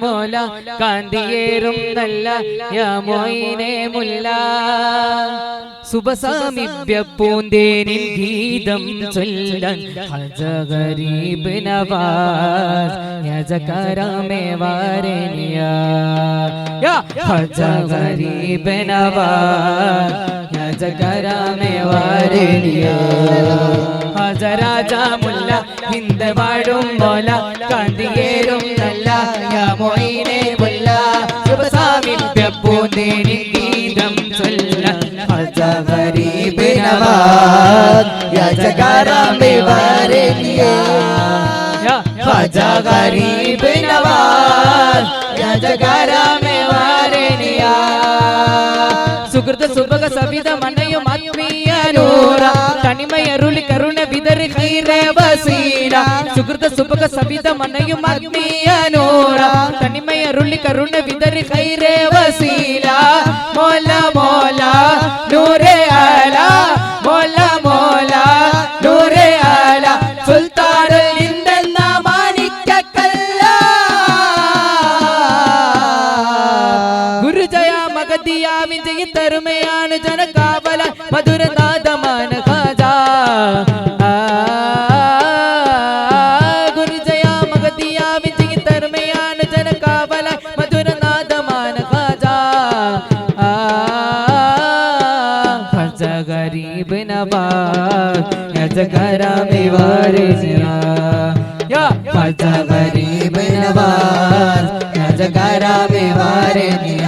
മോല കാന്തിയേറും നല്ല യമോയിനെ മുല്ല സുബസാമിപ്യപ്പൂന്തേനിൻ ഗീതം ചൊല്ലാൻ ഹജഗരീബ് നവാസ് യജകരമേ വരനിയ ഹജഗരീബ് നവാസ് യജകരമേ വരനിയ ഹജരാജ മുല്ല ഹിന്ദ് വാടും മോല കാന്തിയേറും നല്ല യമോയിനെ മുല്ല സുബസാമിപ്യപ്പൂന്തേനിൻ ഗീതം ചൊല്ലാൻ ഹജഗരീബ് നവാസ് യജകരമേ വരനിയ ഹജഗരീബ് നവാസ് യജകരമേ വരനിയ സുഹൃത സുഭഗ സവിത മനയും ആത്മീയ നൂറ തനിമയരുളി കരുണ വിതറി ഖൈറേ വസീല സുഹൃത സുഭഗ സവിത മനയും ആത്മീയ നൂറ തനിമയരുളി കരുണ വിതറി ഖൈറേ വസീല മോല മോല നൂറേ ആല മോല മോല നൂറേ ആല സുൽത്താനുൽ ഹിന്ദെന്ന മാണിക്യക്കല്ല ഗുരുജയ മഗതിയ വിജയ തരുമയാണ് ജനകാവല മധുരനാദമാന ഖാജാ ഗുരുജയ മഗതിയ വിജയ തരുമയാണ് ജനകാവല മധുരനാദമാന ഖാജാ ഹജഗരീബ് നവാസ് യജകരമേ വരനിയ ഹജഗരീബ് നവാസ് യജകരമേ വരനിയ